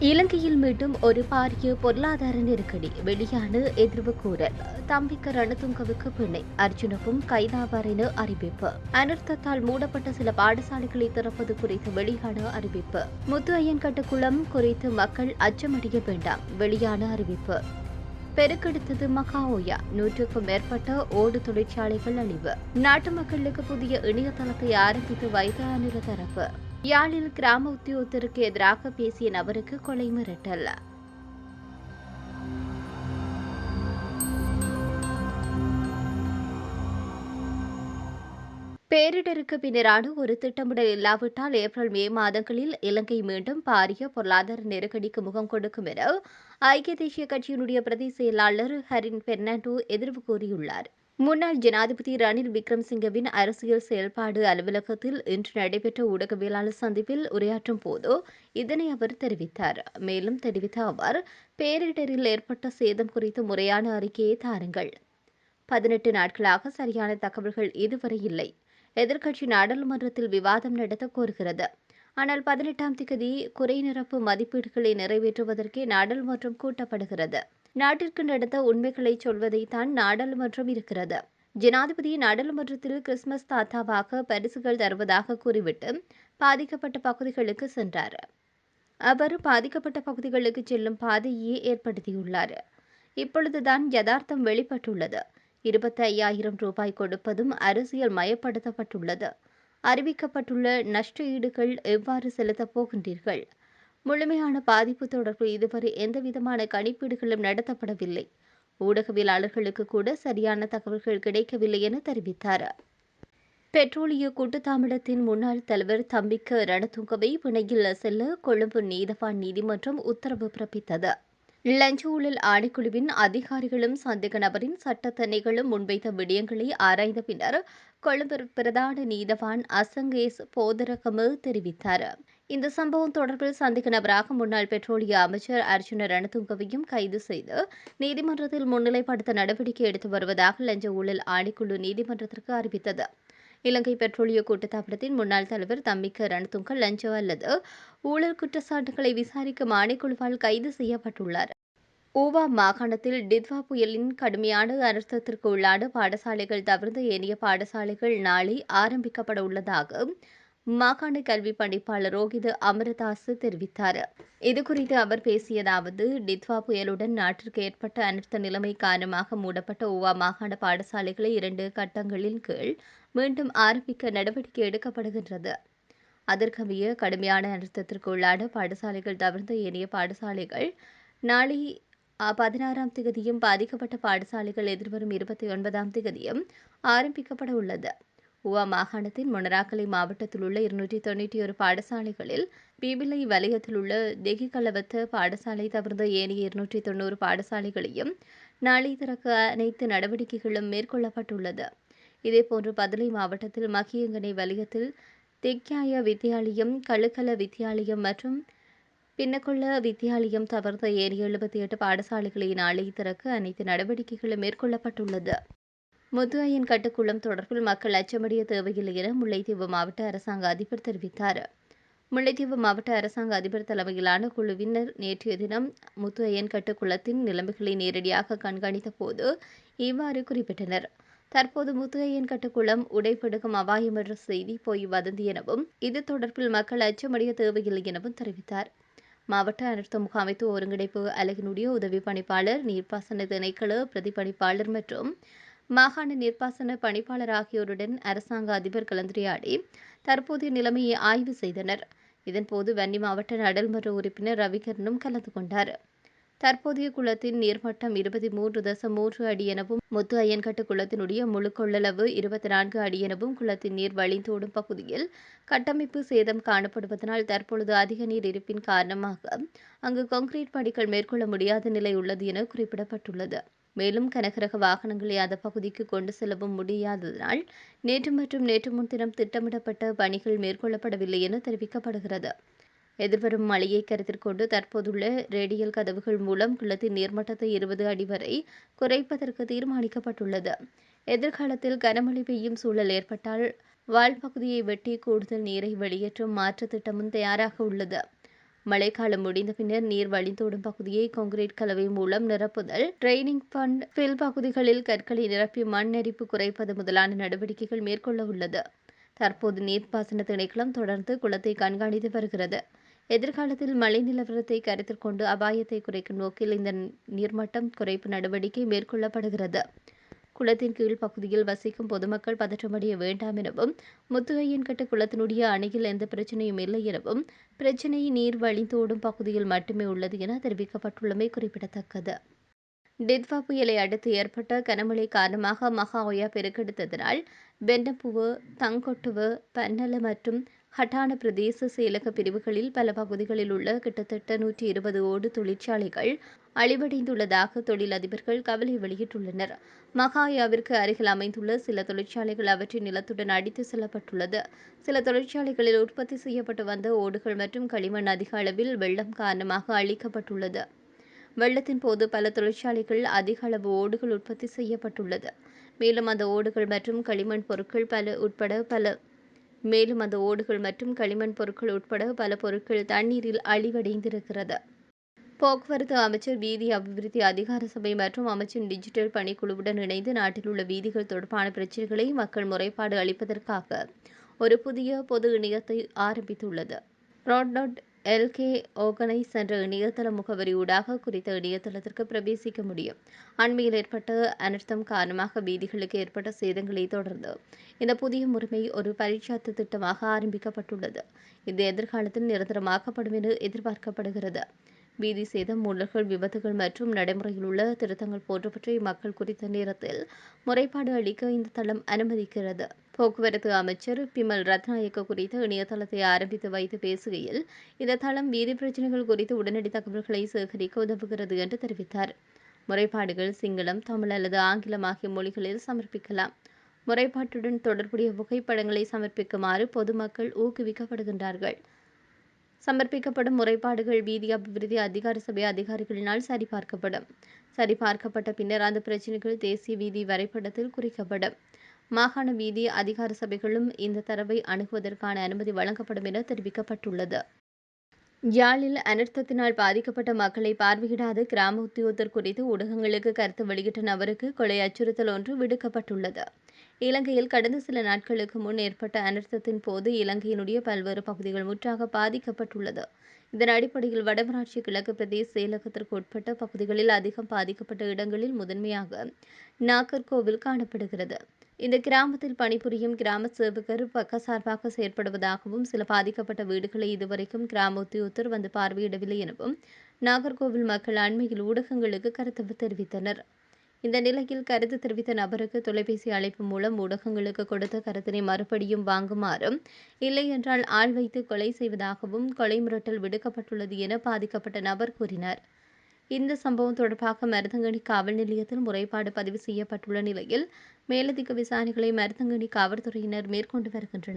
இலங்கையில் மீண்டும் ஒரு பாரிய பொருளாதார நெருக்கடி வெளியான எதிர்வு கூறல். தம்பிக்க ரணதுங்கவுக்கு பிணை அர்ஜுனவும் கைதாவார் என அறிவிப்பு. அனர்த்தத்தால் மூடப்பட்ட சில பாடசாலைகளை திறப்பது குறித்து வெளியான அறிவிப்பு. முத்து ஐயன்கட்டு குளம் குறித்து மக்கள் அச்சமடைய வேண்டாம் வெளியான அறிவிப்பு. பெருக்கெடுத்தது மகாஓயா, 100க்கும் மேற்பட்ட ஓடு தொழிற்சாலைகள் அழிவு. நாட்டு மக்களுக்கு புதிய இணையதளத்தை ஆரம்பித்து வைத்த அனில தரப்பு. யாழில் கிராம உத்தியோகத்திற்கு எதிராக பேசிய நபருக்கு கொலை மிரட்டல். பேரிடருக்கு பின்னரான ஒரு திட்டமிடல் இல்லாவிட்டால் ஏப்ரல் மே மாதங்களில் இலங்கை மீண்டும் பாரிய பொருளாதார நெருக்கடிக்கு முகம் கொடுக்கும் என ஐக்கிய தேசிய கட்சியினுடைய பிரதி செயலாளர் ஹரின் பெர்னாண்டோ எதிர்வு கூறியுள்ளார். முன்னாள் ஜனாதிபதி ரணில் விக்ரம்சிங்கவின் அரசியல் செயல்பாடு அலுவலகத்தில் இன்று நடைபெற்ற ஊடகவியலாளர் சந்திப்பில் உரையாற்றும் போது இதனை அவர் தெரிவித்தார். மேலும் தெரிவித்த அவர், பேரிடரில் ஏற்பட்ட சேதம் குறித்து முறையான அறிக்கையை தாருங்கள். 18 நாட்களாக சரியான தகவல்கள் இதுவரை இல்லை. எதிர்க்கட்சி நாடாளுமன்றத்தில் விவாதம் நடத்த கோருகிறது. ஆனால் 18ஆம் திகதி குறைநிரப்பு மதிப்பீடுகளை நிறைவேற்றுவதற்கே நாடாளுமன்றம் கூட்டப்படுகிறது. நாட்டிற்கு நடந்த உண்மைகளை சொல்வதைத்தான் நாடாளுமன்றம் இருக்கிறது. ஜனாதிபதி நாடாளுமன்றத்தில் கிறிஸ்துமஸ் தாத்தாவாக பரிசுகள் தருவதாக கூறிவிட்டு பாதிக்கப்பட்ட பகுதிகளுக்கு சென்றார். அவர் பாதிக்கப்பட்ட பகுதிகளுக்கு செல்லும் பாதையை ஏற்படுத்தியுள்ளார். இப்பொழுதுதான் யதார்த்தம் வெளிப்பட்டுள்ளது. 25,000 ரூபாய் கொடுப்பதும் அரசியல் மயப்படுத்தப்பட்டுள்ளது. அறிவிக்கப்பட்டுள்ள நஷ்ட ஈடுகள் எவ்வாறு செலுத்தப் போகின்றீர்கள்? முழுமையான பாதிப்பு தொடர்பில் இதுவரை எந்தவிதமான கணிப்பீடுகளும் நடத்தப்படவில்லை. ஊடகவியலாளர்களுக்கு கூட சரியான தகவல்கள் கிடைக்கவில்லை என தெரிவித்தார். பெட்ரோலிய கூட்டுத்தாபனத்தின் முன்னாள் தலைவர் தம்பிக்க ரணதுங்கவை பிணையில் செல்ல கொழும்பு நீதவான் நீதிமன்றம் உத்தரவு பிறப்பித்தது. லஞ்ச ஊழல் ஆணைக்குழுவின் அதிகாரிகளும் சந்தேக நபரின் சட்டத்தணிகளும் முன்வைத்த விடயங்களை ஆராய்ந்த பின்னர் கொழும்பு பிரதான நீதவான் அசங்கேஸ் போதரகம தெரிவித்தார். இந்த சம்பவம் தொடர்பில் சந்தேக நபராக முன்னாள் பெட்ரோலிய அமைச்சர் அர்ஜுன ரணதுங்கவையும் கைது செய்து நீதிமன்றத்தில் முன்னிலைப்படுத்த நடவடிக்கை எடுத்து வருவதாக லஞ்ச ஊழல் ஆணைக்குழு நீதிமன்றத்திற்கு அறிவித்தது. இலங்கை பெட்ரோலிய கூட்டுத்தாபனத்தின் முன்னாள் தலைவர் தம்பிக்க ரணதுங்க லஞ்ச அல்லது ஊழல் குற்றச்சாட்டுகளை விசாரிக்கும் ஆணைக்குழுவால் கைது செய்யப்பட்டுள்ளார். ஊவா மாகாணத்தில் டித்வா புயலின் கடுமையான அனர்த்தத்திற்கு உள்ளான பாடசாலைகள் தவிர்த்து ஏனைய பாடசாலைகள் நாளை ஆரம்பிக்கப்பட உள்ளதாக மாகாண கல்வி பணிப்பாளர் ரோஹித அமரதாஸ் தெரிவித்தார். இதுகுறித்து அவர் பேசியதாவது, டித்வா புயலுடன் நாட்டிற்கு ஏற்பட்ட அனர்த்த நிலைமை காரணமாக மூடப்பட்ட ஊவா மாகாண பாடசாலைகளை 2 கட்டங்களின் கீழ் மீண்டும் ஆரம்பிக்க நடவடிக்கை எடுக்கப்படுகின்றது. அதற்கமைய கடுமையான அனர்த்தத்திற்கு உள்ளான பாடசாலைகள் தவிர்த்த ஏனைய பாடசாலைகள் நாளை 16ஆம் திகதியும் பாதிக்கப்பட்ட பாடசாலைகள் எதிர்வரும் 29ஆம் திகதியும் ஆரம்பிக்கப்பட உள்ளது. ஊவா மாகாணத்தின் மொனராகலை மாவட்டத்தில் உள்ள 291 பாடசாலைகளில் பீபிலை வலயத்தில் உள்ள தெகிகலவத்த பாடசாலை தவிர்த்த ஏனைய 290 பாடசாலைகளையும் நாளை திறக்க அனைத்து நடவடிக்கைகளும் மேற்கொள்ளப்பட்டுள்ளது. இதேபோன்று பதுளை மாவட்டத்தில் மகியங்கனை வலயத்தில் திக்யாய வித்தியாலயம், கழுக்கல வித்தியாலயம் மற்றும் பின்னக்கொள்ள வித்தியாலயம் தவிர்த்த ஏனைய 78 பாடசாலைகளை நாளை திறக்க அனைத்து நடவடிக்கைகளும் மேற்கொள்ளப்பட்டுள்ளது. முத்து ஐயன் கட்டுக்குளம் தொடர்பில் மக்கள் அச்சமடைய தேவையில்லை என முல்லைத்தீவு மாவட்ட அரசாங்க அதிபர் தெரிவித்தார். முல்லைத்தீவு மாவட்ட அரசாங்க அதிபர் தலைமையிலான குழுவினர் நேற்றைய தினம் முத்து ஐயன் கட்டுக்குளத்தின் நிலைமைகளை நேரடியாக கண்காணித்த போது இவ்வாறு குறிப்பிட்டனர். தற்போது முத்து ஐயன் கட்டுக்குளம் உடைப்பெடுக்கும் அபாயம் என்ற செய்தி போய் வதந்தி எனவும் இது தொடர்பில் மக்கள் அச்சமடைய தேவையில்லை எனவும் தெரிவித்தார். மாவட்ட அனர்த்த முகாமைத்துவ ஒருங்கிணைப்பு அலகினுடைய உதவி பணிப்பாளர், நீர்ப்பாசன திணைக்கள பிரதிபலிப்பாளர் மற்றும் மாகாண நீர்ப்பாசன பணிப்பாளர் ஆகியோருடன் அரசாங்க அதிபர் கலந்துரையாடி தற்போதைய நிலைமையை ஆய்வு செய்தனர். இதன்போது வன்னி மாவட்ட நாடாளுமன்ற உறுப்பினர் ரவிகரனும் கலந்து கொண்டார். தற்போதைய குளத்தின் நீர்மட்டம் 23.3 அடி எனவும் முத்து ஐயன்கட்டு குளத்தினுடைய முழு கொள்ளளவு 24 அடி எனவும் குளத்தின் நீர் வழிந்தோடும் பகுதியில் கட்டமைப்பு சேதம் காணப்படுவதனால் தற்பொழுது அதிக நீர் இருப்பின் காரணமாக அங்கு கான்கிரீட் பணிகள் மேற்கொள்ள முடியாத நிலை உள்ளது என குறிப்பிடப்பட்டுள்ளது. மேலும் கனகரக வாகனங்களை அந்த பகுதிக்கு கொண்டு செல்லவும் முடியாததனால் நேற்று மற்றும் நேற்று முன்தினம் திட்டமிடப்பட்ட பணிகள் மேற்கொள்ளப்படவில்லை என தெரிவிக்கப்படுகிறது. எதிர்வரும் மழையை கருத்தில் கொண்டு தற்போதுள்ள ரேடியல் கதவுகள் மூலம் குளத்தின் நீர்மட்டத்தை 20 அடி வரை குறைப்பதற்கு தீர்மானிக்கப்பட்டுள்ளது. எதிர்காலத்தில் கனமழை பெய்யும் சூழல் ஏற்பட்டால் வால்பகுதியை வெட்டி கூடுதல் நீரை வெளியேற்றும் மாற்று திட்டமும் தயாராக உள்ளது. மழைக்காலம் முடிந்த பின்னர் நீர் வழிந்தோடும் பகுதியை கான்கிரீட் கலவை மூலம் நிரப்புதல், ட்ரெய்னிங் பண்ட் ஃபில் பகுதிகளில் கற்களை நிரப்பி மண் எரிப்பு குறைப்பது முதலான நடவடிக்கைகள் மேற்கொள்ள உள்ளது. தற்போது நீர்ப்பாசன திணைக்களம் தொடர்ந்து குளத்தை கண்காணித்து வருகிறது. எதிர்காலத்தில் மழை நிலவரத்தை கருத்தில் கொண்டு அபாயத்தை குறைக்கும் நோக்கில் இந்த நீர்மட்டம் குறைப்பு நடவடிக்கை மேற்கொள்ளப்படுகிறது. குளத்தின் கீழ் பகுதியில் வசிக்கும் பொதுமக்கள் பதற்றமடைய வேண்டாம் எனவும், முத்துகையன்கட்டு குளத்தினுடைய அணையில் எந்த பிரச்சனையும் இல்லை எனவும், பிரச்சினை நீர் வழிந்தோடும் பகுதியில் மட்டுமே உள்ளது என தெரிவிக்கப்பட்டுள்ளமை குறிப்பிடத்தக்கது. டிட்வா புயலை அடுத்து ஏற்பட்ட கனமழை காரணமாக மகாஓயா பெருக்கெடுத்ததனால் பென்னப்புவ, தங்கொட்டுவ, பன்னல மற்றும் ஹட்டான பிரதேச செயலக பிரிவுகளில் பல பகுதிகளில் உள்ள கிட்டத்தட்ட 120 ஓடு தொழிற்சாலைகள் அழிவடைந்துள்ளதாக தொழிலதிபர்கள் கவலை வெளியிட்டுள்ளனர். மகாயாவிற்கு அருகில் அமைந்துள்ள சில தொழிற்சாலைகள் அவற்றின் நிலத்துடன் அடித்து செல்லப்பட்டுள்ளது. சில தொழிற்சாலைகளில் உற்பத்தி செய்யப்பட்டு வந்த ஓடுகள் மற்றும் களிமண் அதிக அளவில் வெள்ளம் காரணமாக அழிக்கப்பட்டுள்ளது. வெள்ளத்தின் போது பல தொழிற்சாலைகள் அதிக அளவு ஓடுகள் உற்பத்தி செய்யப்பட்டுள்ளது. மேலும் அந்த ஓடுகள் மற்றும் களிமண் பொருட்கள் பல பொருட்கள் தண்ணீரில் அழிவடைந்திருக்கிறது. போக்குவரத்து அமைச்சர், வீதி அபிவிருத்தி அதிகார சபை மற்றும் அமைச்சின் டிஜிட்டல் பணிக்குழுவுடன் இணைந்து நாட்டில் உள்ள வீதிகள் தொடர்பான பிரச்சினைகளை மக்கள் முறைப்பாடு அளிப்பதற்காக ஒரு புதிய பொது இணையத்தை ஆரம்பித்துள்ளது. road.lk organize என்ற இணையதள முகவரி ஊடாக குறித்த இணையதளத்திற்கு பிரவேசிக்க முடியும். அண்மையில் ஏற்பட்ட அனர்த்தம் காரணமாக வீதிகளுக்கு ஏற்பட்ட சேதங்களை தொடர்ந்து இந்த புதிய முறைமை ஒரு பரீட்சாத்து திட்டமாக ஆரம்பிக்கப்பட்டுள்ளது. இது எதிர்காலத்தில் நிரந்தரமாக்கப்படும் என எதிர்பார்க்கப்படுகிறது. வீதி சேதம், மூடல்கள், விபத்துகள் மற்றும் நடைமுறையில் உள்ள திருத்தங்கள் போன்றவற்றை மக்கள் குறித்த நேரத்தில் முறைப்பாடு அளிக்க இந்த தளம் அனுமதிக்கிறது. போக்குவரத்து அமைச்சர் பிமல் ரத்நாயக்க குறித்த இணையதளத்தை ஆரம்பித்து வைத்து பேசுகையில், இந்த தளம் வீதி பிரச்சினைகள் குறித்து உடனடி தகவல்களை சேகரிக்க உதவுகிறது என்று தெரிவித்தார். முறைப்பாடுகள் சிங்களம், தமிழ் அல்லது ஆங்கிலம் ஆகிய மொழிகளில் சமர்ப்பிக்கலாம். முறைப்பாட்டுடன் தொடர்புடைய புகைப்படங்களை சமர்ப்பிக்குமாறு பொதுமக்கள் ஊக்குவிக்கப்படுகின்றார்கள். சமர்ப்பிக்கப்படும் முறைப்பாடுகள் வீதி அபிவிருத்தி அதிகார சபை அதிகாரிகளினால் சரிபார்க்கப்படும். சரிபார்க்கப்பட்ட பின்னர் அந்த பிரச்சினைகள் தேசிய வீதி வரைபடத்தில் குறிக்கப்படும். மாகாண வீதி அதிகார சபைகளும் இந்த தரவை அணுகுவதற்கான அனுமதி வழங்கப்படும் என தெரிவிக்கப்பட்டுள்ளது. யாழில் அனர்த்தத்தினால் பாதிக்கப்பட்ட மக்களை பார்வையிடாத கிராம உத்தியோகத்தர் குறித்து ஊடகங்களுக்கு கருத்து வெளியிட்ட நபருக்கு கொலை அச்சுறுத்தல் ஒன்று விடுக்கப்பட்டுள்ளது. இலங்கையில் கடந்த சில நாட்களுக்கு முன் ஏற்பட்ட அனர்த்தத்தின் போது இலங்கையினுடைய பல்வேறு பகுதிகள் முற்றாக பாதிக்கப்பட்டுள்ளது. இதன் அடிப்படையில் வடமராட்சி கிழக்கு பிரதேச செயலகத்திற்கு உட்பட்ட பகுதிகளில் அதிகம் பாதிக்கப்பட்ட இடங்களில் முதன்மையாக நாகர்கோவில் காணப்படுகிறது. இந்த கிராமத்தில் பணிபுரியும் கிராம சேவகர் பக்கசார்பாக செயற்படுவதாகவும், சில பாதிக்கப்பட்ட வீடுகளை இதுவரைக்கும் கிராம உத்தியோகத்தர் வந்து பார்வையிடவில்லை எனவும் நாகர்கோவில் மக்கள் அண்மையில் ஊடகங்களுக்கு கருத்து தெரிவித்தனர். இந்த நிலையில் கருத்து தெரிவித்த நபருக்கு தொலைபேசி அழைப்பு மூலம் ஊடகங்களுக்கு கொடுத்த கருத்தினை மறுபடியும் வாங்குமாறும், இல்லை என்றால் ஆள் வைத்து கொலை செய்வதாகவும் கொலை மிரட்டல் விடுக்கப்பட்டுள்ளது என பாதிக்கப்பட்ட நபர் கூறினார். இந்த சம்பவம் தொடர்பாக மருதங்கணி காவல் நிலையத்தில் முறைப்பாடு பதிவு செய்யப்பட்டுள்ள நிலையில் மேலதிக விசாரணைகளை மருதங்கணி காவல்துறையினர் மேற்கொண்டு வருகின்றனர்.